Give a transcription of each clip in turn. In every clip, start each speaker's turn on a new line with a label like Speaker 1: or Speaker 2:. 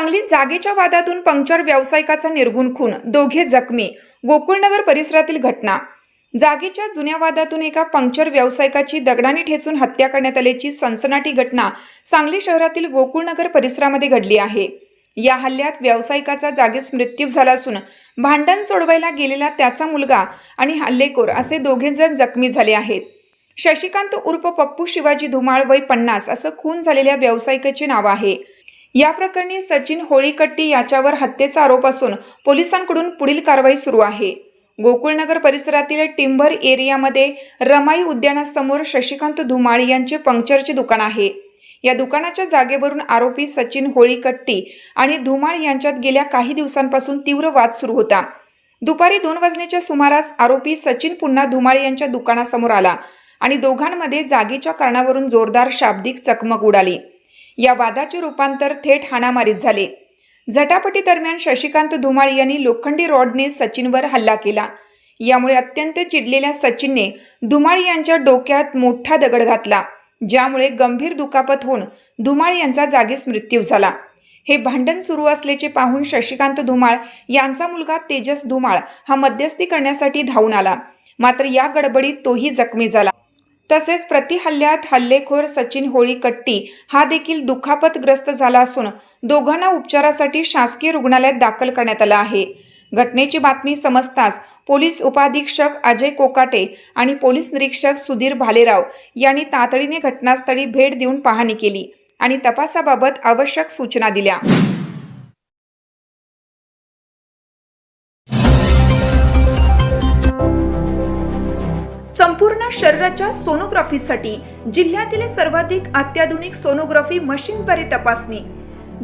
Speaker 1: सांगलीत जागेच्या वादातून पंक्चर व्यावसायिकाचा निर्घुण खून, दोघे जखमी. गोकुळनगर परिसरातील घटना. जागेच्या जुन्या वादातून एका पंक्चर व्यावसायिकाची दगडाने ठेचून हत्या करण्यात आल्याची सनसनाटी घटना सांगली शहरातील गोकुळनगर परिसरामध्ये घडली आहे. या हल्ल्यात व्यावसायिकाचा जागीच मृत्यू झाला असून भांडण सोडवायला गेलेला त्याचा मुलगा आणि हल्लेखोर असे दोघे जण जखमी झाले आहेत. शशिकांत उर्फ पप्पू शिवाजी धुमाळ वय 50 असं खून झालेल्या व्यावसायिकाचे नाव आहे. या प्रकरणी सचिन होळीकट्टी याच्यावर हत्येचा आरोप असून पोलिसांकडून पुढील कारवाई सुरू आहे. गोकुळनगर परिसरातील टिंबर एरियामध्ये रमाई उद्यानासमोर शशिकांत धुमाळ यांचे पंक्चरचे दुकान आहे. या दुकानाच्या जागेवरून आरोपी सचिन होळीकट्टी आणि धुमाळ यांच्यात गेल्या काही दिवसांपासून तीव्र वाद सुरू होता. दुपारी 2 वाजण्याच्या सुमारास आरोपी सचिन पुन्हा धुमाळ यांच्या दुकानासमोर आला आणि दोघांमध्ये जागेच्या कारणावरून जोरदार शाब्दिक चकमक उडाली. या वादाचे रूपांतर थेट हाणामारीत झाले. झटापटी दरम्यान शशिकांत धुमाळ यांनी लोखंडी रॉडने सचिनवर हल्ला केला. यामुळे अत्यंत चिडलेल्या सचिनने धुमाळ यांच्या डोक्यात मोठा दगड घातला, ज्यामुळे गंभीर दुखापत होऊन धुमाळ यांचा जागीच मृत्यू झाला. हे भांडण सुरू असल्याचे पाहून शशिकांत धुमाळ यांचा मुलगा तेजस धुमाळ हा मध्यस्थी करण्यासाठी धावून आला. मात्र या गडबडीत तोही जखमी झाला. तसेच प्रतिहल्ल्यात हल्लेखोर सचिन होळीकट्टी हा देखील दुखापतग्रस्त झाला असून दोघांना उपचारासाठी शासकीय रुग्णालयात दाखल करण्यात आलं आहे. घटनेची बातमी समजताच पोलीस उपअधीक्षक अजय कोकाटे आणि पोलीस निरीक्षक सुधीर भालेराव यांनी तातडीने घटनास्थळी भेट देऊन पाहणी केली आणि तपासाबाबत आवश्यक सूचना दिल्या. संपूर्ण शरीराच्या सोनोग्राफीसाठी जिल्ह्यातील सर्वाधिक अत्याधुनिक सोनोग्राफी मशीनद्वारे तपासणी.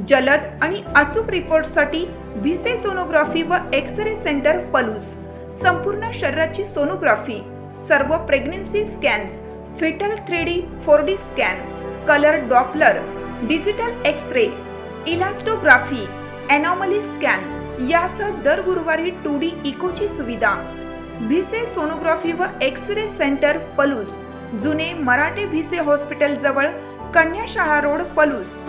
Speaker 1: जलद आणि अचूक रिपोर्टसाठी भिसे सोनोग्राफी व एक्स-रे सेंटर पलूस. संपूर्ण शरीराची सोनोग्राफी, सर्व pregnancy scans, fetal 3D 4D scan, colour doppler, digital x-ray, elastography, anomaly scan यासह दर गुरुवारी 2D इकोची सुविधा. भिसे सोनोग्राफी व एक्स-रे सेंटर पलूस, जुने मराठे भिसे हॉस्पिटल जवळ, कन्या शाळा रोड, पलूस.